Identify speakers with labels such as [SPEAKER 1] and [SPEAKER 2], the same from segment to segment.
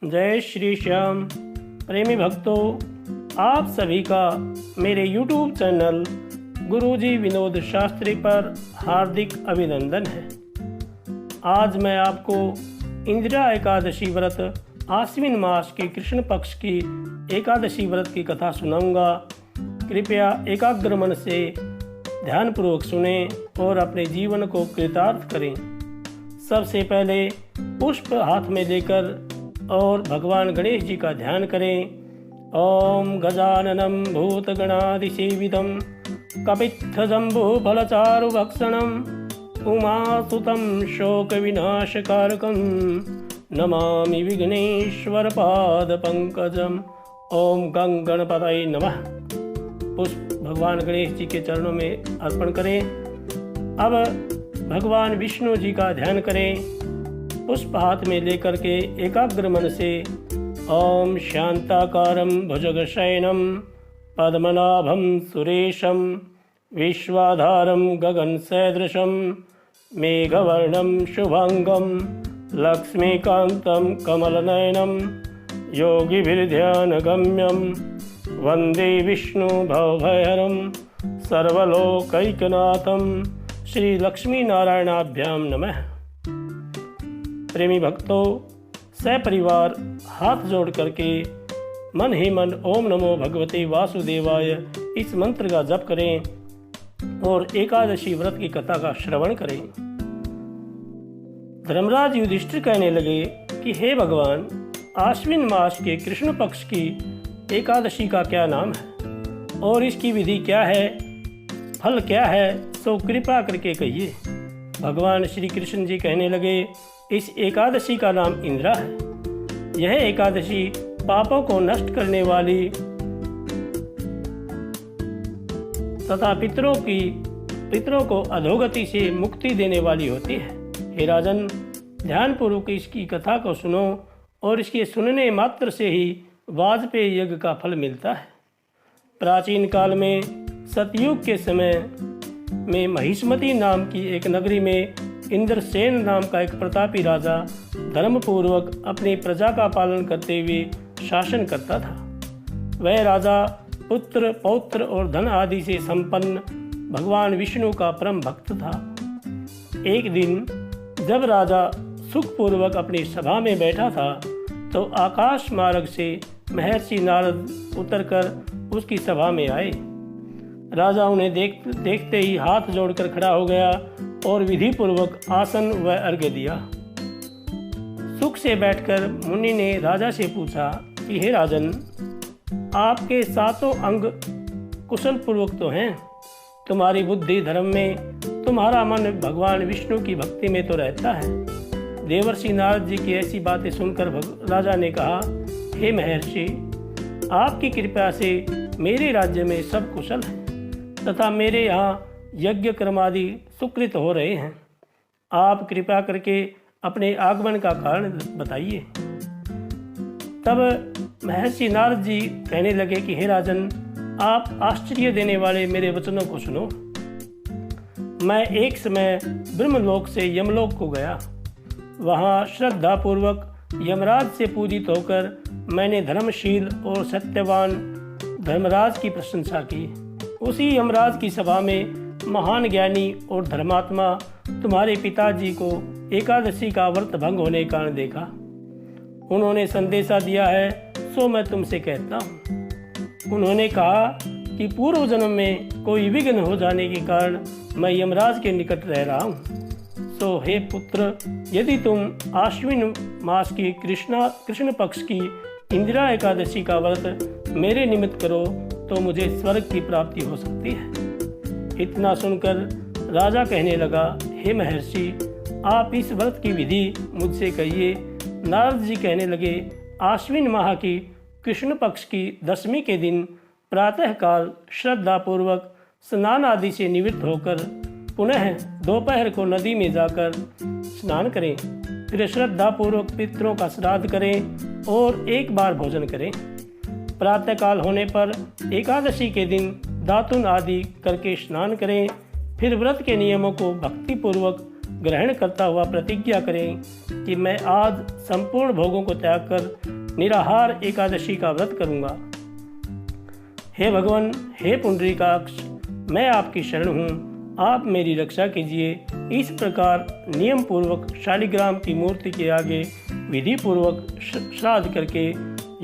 [SPEAKER 1] जय श्री श्याम। प्रेमी भक्तों, आप सभी का मेरे YouTube चैनल गुरुजी विनोद शास्त्री पर हार्दिक अभिनंदन है। आज मैं आपको इंदिरा एकादशी व्रत आश्विन मास के कृष्ण पक्ष की एकादशी व्रत की कथा सुनाऊंगा। कृपया एकाग्र मन से ध्यानपूर्वक सुने और अपने जीवन को कृतार्थ करें। सबसे पहले पुष्प हाथ में लेकर और भगवान गणेश जी का ध्यान करें। ओम गजाननं भूतगणाधिसेवितं कपित्थजम्बूफलचारुभक्षणं उमासुतं शोकविनाशकारकं नमामि विघ्नेश्वरपादपङ्कजम्। ओम गं गणपतये नमः। पुष्प भगवान गणेश जी के चरणों में अर्पण करें। अब भगवान विष्णु जी का ध्यान करें। पुष्प हाथ में लेकर के एकाग्र मन से ओम शांताकारं भुजगशयनं पद्मनाभं सुरेशं विश्वाधारं गगनसदृशं मेघवर्णं शुभांगं लक्ष्मीकान्तं कमलनयनं योगिभिर्ध्यानगम्यं वन्दे विष्णु भवभयहरं सर्वलोकैकनाथं श्री लक्ष्मी नारायणाभ्यां नमः। प्रेमी भक्तों, सपरिवार हाथ जोड़ करके मन ही मन ओम नमो भगवते वासुदेवाय इस मंत्र का जप करें और एकादशी व्रत की कथा का श्रवण करें। धर्मराज युधिष्ठिर कहने लगे कि हे भगवान, आश्विन मास के कृष्ण पक्ष की एकादशी का क्या नाम है और इसकी विधि क्या है, फल क्या है, सो कृपा करके कहिए। भगवान श्री कृष्ण जी कहने लगे, इस एकादशी का नाम इंदिरा है। यह एकादशी पापों को नष्ट करने वाली तथा पितरों को अधोगति से मुक्ति देने वाली होती है। हे राजन, ध्यानपूर्वक इसकी कथा को सुनो और इसके सुनने मात्र से ही वाजपेयी यज्ञ का फल मिलता है। प्राचीन काल में सतयुग के समय में महिष्मती नाम की एक नगरी में इंद्रसेन नाम का एक प्रतापी राजा धर्मपूर्वक अपनी प्रजा का पालन करते हुए शासन करता था। वह राजा पुत्र, पौत्र और धन आदि से संपन्न भगवान विष्णु का परम भक्त था। एक दिन जब राजा सुखपूर्वक अपनी सभा में बैठा था तो आकाश मार्ग से महर्षि नारद उतरकर उसकी सभा में आए। राजा उन्हें देखते ही हाथ जोड़कर खड़ा हो गया और विधि पूर्वक आसन व अर्घ्य दिया। सुख से बैठकर मुनि ने राजा से पूछा कि हे राजन, आपके सातों अंग कुशल पूर्वक तो हैं, तुम्हारी बुद्धि धर्म में, तुम्हारा मन भगवान विष्णु की भक्ति में तो रहता है। देवर्षि नारद जी की ऐसी बातें सुनकर राजा ने कहा, हे महर्षि, आपकी कृपा से मेरे राज्य में सब कुशल है तथा मेरे यहाँ यज्ञ कर्मादि सुकृत हो रहे हैं। आप कृपा करके अपने आगमन का कारण बताइए। तब महर्षि नारद जी कहने लगे कि हे राजन, आप आश्चर्य देने वाले मेरे वचनों को सुनो। मैं एक समय ब्रह्मलोक से यमलोक को गया। वहाँ श्रद्धापूर्वक यमराज से पूजित होकर मैंने धर्मशील और सत्यवान धर्मराज की प्रशंसा की। उसी यमराज की सभा में महान ज्ञानी और धर्मात्मा तुम्हारे पिताजी को एकादशी का व्रत भंग होने के कारण देखा। उन्होंने संदेशा दिया है, सो मैं तुमसे कहता हूँ। उन्होंने कहा कि पूर्व जन्म में कोई विघ्न हो जाने के कारण मैं यमराज के निकट रह रहा हूँ। सो हे पुत्र, यदि तुम आश्विन मास की कृष्ण पक्ष की इंदिरा एकादशी का व्रत मेरे निमित्त करो तो मुझे स्वर्ग की प्राप्ति हो सकती है। इतना सुनकर राजा कहने लगा, हे महर्षि, आप इस व्रत की विधि मुझसे कहिए। नारद जी कहने लगे, आश्विन माह की कृष्ण पक्ष की दशमी के दिन प्रातःकाल श्रद्धापूर्वक स्नान आदि से निवृत्त होकर पुनः दोपहर को नदी में जाकर स्नान करें। फिर श्रद्धापूर्वक पितरों का श्राद्ध करें और एक बार भोजन करें। प्रातःकाल होने पर एकादशी के दिन दातुन आदि करके स्नान करें। फिर व्रत के नियमों को भक्तिपूर्वक ग्रहण करता हुआ प्रतिज्ञा करें कि मैं आज संपूर्ण भोगों को त्याग कर निराहार एकादशी का व्रत करूँगा। हे भगवान, हे पुंडरीकाक्ष, मैं आपकी शरण हूँ, आप मेरी रक्षा कीजिए। इस प्रकार नियम पूर्वक शालिग्राम की मूर्ति के आगे विधि पूर्वक श्राद्ध करके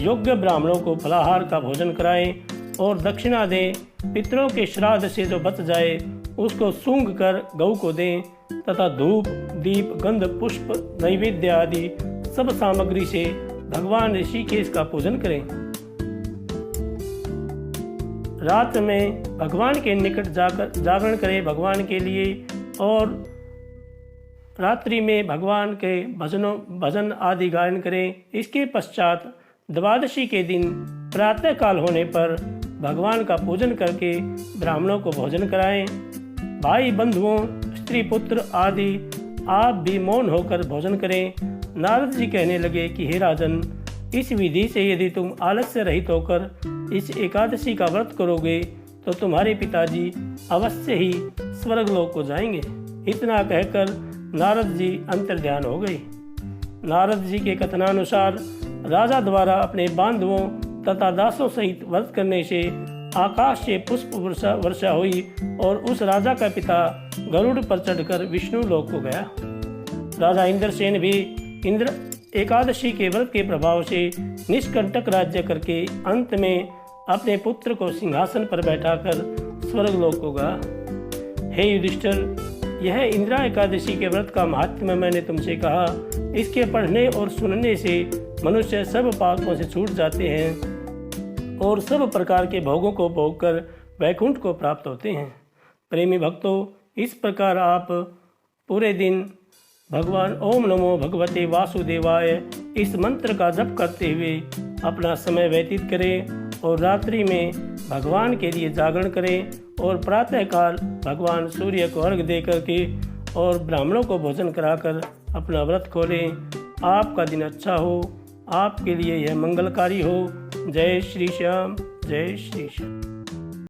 [SPEAKER 1] योग्य ब्राह्मणों को फलाहार का भोजन कराएं और दक्षिणा दें। पितरों के श्राद्ध से जो बच जाए उसको सूंघ कर गऊ को दें तथा धूप, दीप, गंध, पुष्प, नैवेद्य आदि सब सामग्री से भगवान ऋषिकेश का पूजन करें। रात में भगवान के निकट जाकर जागरण करें भगवान के लिए, और रात्रि में भगवान के भजन आदि गायन करें। इसके पश्चात द्वादशी के दिन प्रातः काल होने पर भगवान का पूजन करके ब्राह्मणों को भोजन कराएं। भाई बंधुओं, स्त्री पुत्र आदि आप भी मौन होकर भोजन करें। नारद जी कहने लगे कि हे राजन, इस विधि से यदि तुम आलस्य रहित होकर इस एकादशी का व्रत करोगे तो तुम्हारे पिताजी अवश्य ही स्वर्गलोक को जाएंगे। इतना कहकर नारद जी अंतर्ध्यान हो गए। नारद जी के कथनानुसार राजा द्वारा अपने बांधवों तथा दासों सहित व्रत करने से आकाश से पुष्प वर्षा हुई और उस राजा का पिता गरुड़ पर चढ़कर विष्णु लोक को गया। राजा इंद्रसेन भी इंद्र एकादशी के व्रत के प्रभाव से निष्कंटक राज्य करके अंत में अपने पुत्र को सिंहासन पर बैठाकर स्वर्गलोक को गया। हे युधिष्ठिर, यह इंदिरा एकादशी के व्रत का महात्म्य मैंने तुमसे कहा। इसके पढ़ने और सुनने से मनुष्य सब पापों से छूट जाते हैं और सब प्रकार के भोगों को भोगकर वैकुंठ को प्राप्त होते हैं। प्रेमी भक्तों, इस प्रकार आप पूरे दिन भगवान ओम नमो भगवते वासुदेवाय इस मंत्र का जप करते हुए अपना समय व्यतीत करें और रात्रि में भगवान के लिए जागरण करें और प्रातःकाल भगवान सूर्य को अर्घ्य दे करके और ब्राह्मणों को भोजन कराकर अपना व्रत खोलें। आपका दिन अच्छा हो, आपके लिए यह मंगलकारी हो। जय श्री श्याम, जय श्री श्याम।